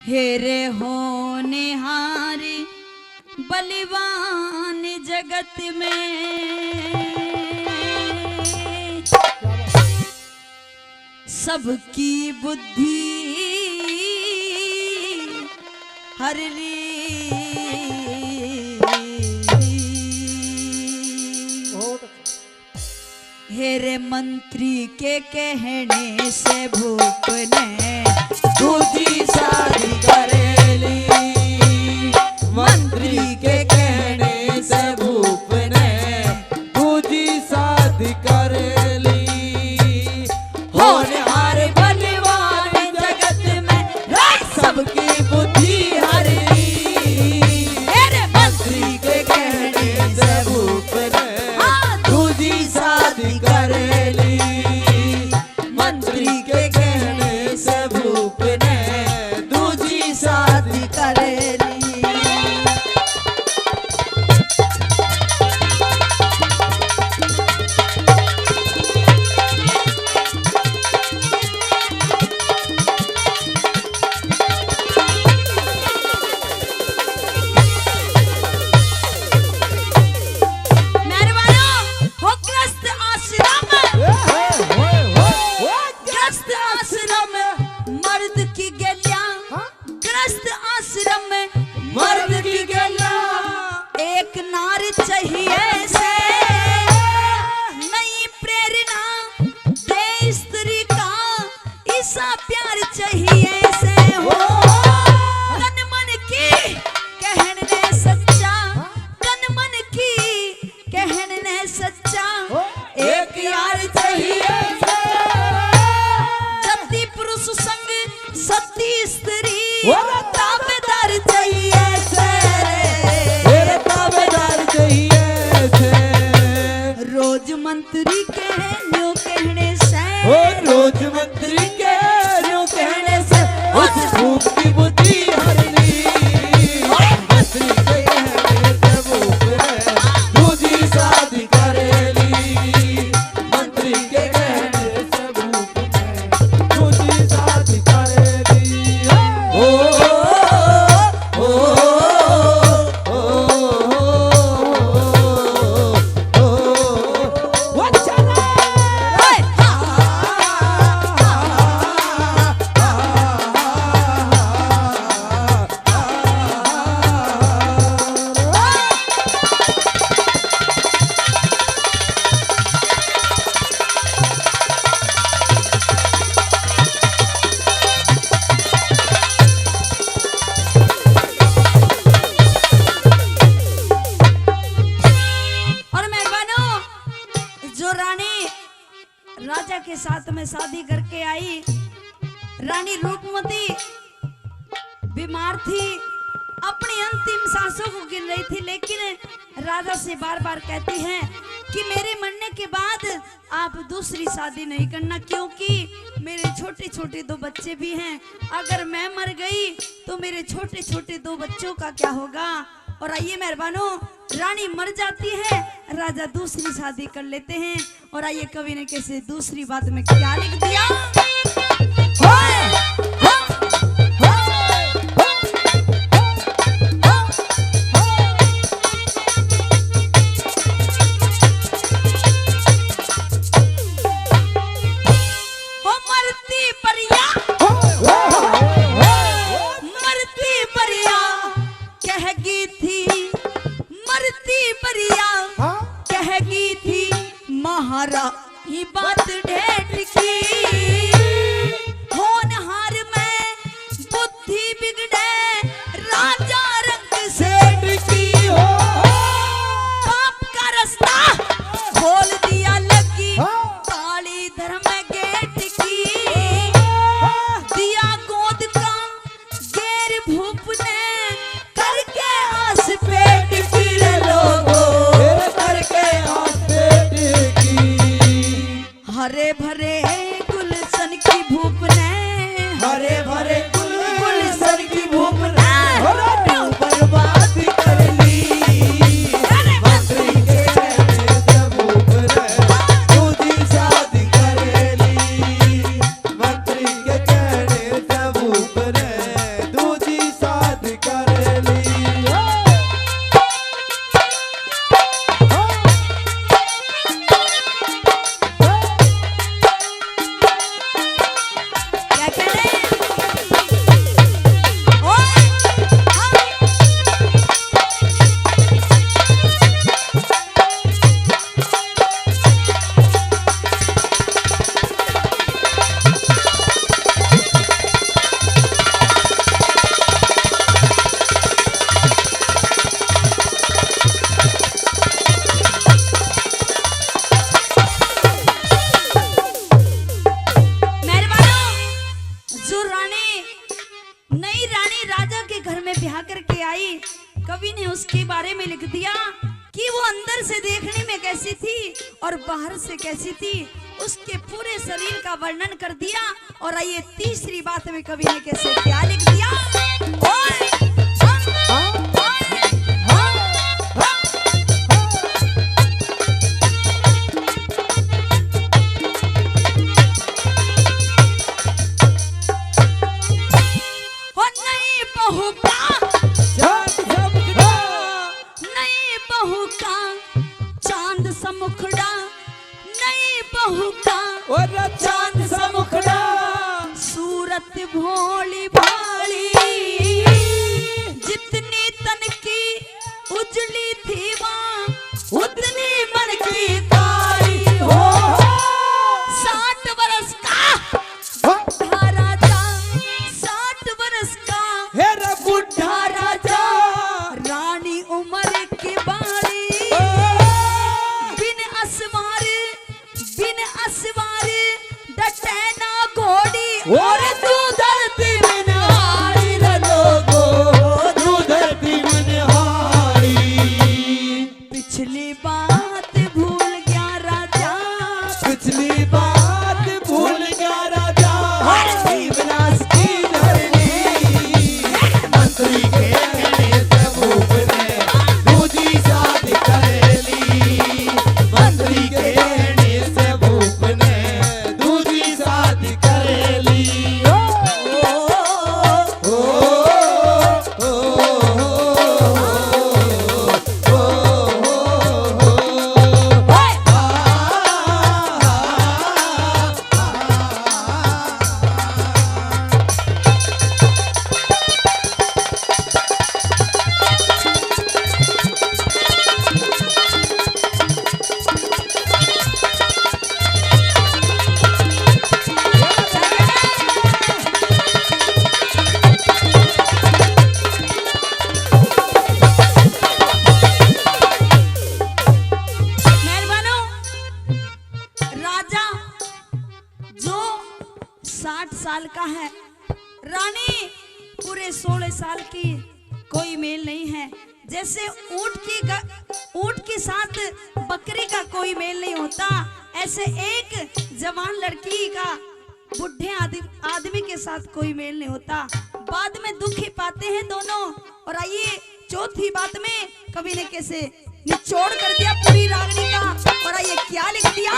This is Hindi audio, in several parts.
हेरे होनहारी बलिवान जगत में, सबकी बुद्धि हर ली। हेरे मंत्री के कहने से भूप ने दूजी शादी करेली। मंत्री के कहने से भूप ने दूजी शादी करेली। होनहार बलवान जगत में सबकी बुद्धि हर ली। मंत्री के कहने से भूप ने दूजी शादी करेली। मंत्री के कहने से भूप ने दूजी शादी करेली। मर्द की गला एक नार चाहिए से नई प्रेरणा दे स्त्री का, ऐसा प्यार चाहिए से हो तन मन की कहने सच्चा, तन मन की कहने सच्चा। एक यार चाहिए से जति पुरुष संग सती स्त्री, ताबेदार चाहिए से ताबेदार चाहिए से। रोज मंत्री के न्यू कहने से, रोज मंत्री के न्यू कहने से उस भूप की बुद्धि हर ली। मंत्री के कहने से भूप ने दूजी शादी करेली। मंत्री के कहने से भूप ने दूजी शादी करेली। ओ ओ ओ राजा के साथ में शादी करके आई। रानी रूपमती बीमार थी, अपनी अंतिम सांसों को गिन रही थी, लेकिन राजा से बार बार कहती है कि मेरे मरने के बाद आप दूसरी शादी नहीं करना, क्योंकि मेरे छोटे छोटे दो बच्चे भी हैं। अगर मैं मर गई तो मेरे छोटे छोटे दो बच्चों का क्या होगा। और आइए मेहरबानों, रानी मर जाती है, राजा दूसरी शादी कर लेते हैं। और आइए कवि ने कैसे दूसरी बात में क्या लिख दिया। महारा ही बात ढेठ की, होनहार ब्याह करके आई, कवि ने उसके बारे में लिख दिया कि वो अंदर से देखने में कैसी थी और बाहर से कैसी थी, उसके पूरे शरीर का वर्णन कर दिया। और आइए तीसरी बात में कवि ने कैसे क्या लिख दिया। ओए, चांद सा मुखड़ा, सूरत भोली भाली, जितनी तन की उजली थी वहाँ उतनी मन की तारी हो। 60 बरस का बुढ़ा राजा, 60 बरस का हे रे बुढ़ा राजा, रानी उम्र की बारी, बिन असवार डटे ना घोड़ी, और तू धरती में हारी रे लोगो, तू धरती में हारी। पिछली बात भूल गया राजा, पिछली बात भूल गया राजा, विनाश की धरनी, मंत्री के कहने से भूप ने दूजी शादी कर ली, मंत्री के कहने से भूप ने दूजी शादी कर ली। मेहरबानो, राजा जो 60 साल का है, रानी पूरे 16 साल की, कोई मेल नहीं है। जैसे ऊंट के साथ बकरी का कोई मेल नहीं होता, ऐसे एक जवान लड़की का बुढ़े आदमी के साथ कोई मेल नहीं होता। बाद में दुख ही पाते हैं दोनों। और आइए चौथी बात में कवि ने कैसे निचोड़ कर दिया पूरी रागनी का। और आइए क्या लिख दिया।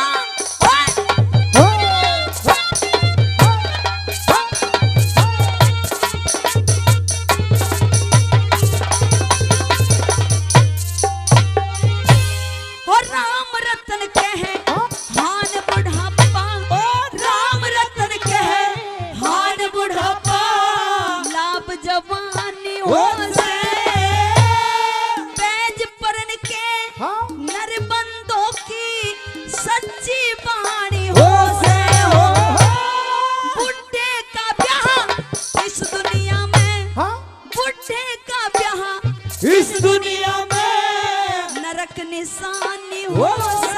और राम रतन कहे हान बुढ़ापा, राम रतन कहे हान बुढ़ापा, लाभ जवानी हो से बैज परन के नरबंदों की सच्ची बाणी हो से हो। बुढ़े का ब्याह इस दुनिया में, बुढ़े का ब्याह इस दुनिया में नरक निशानी हो से।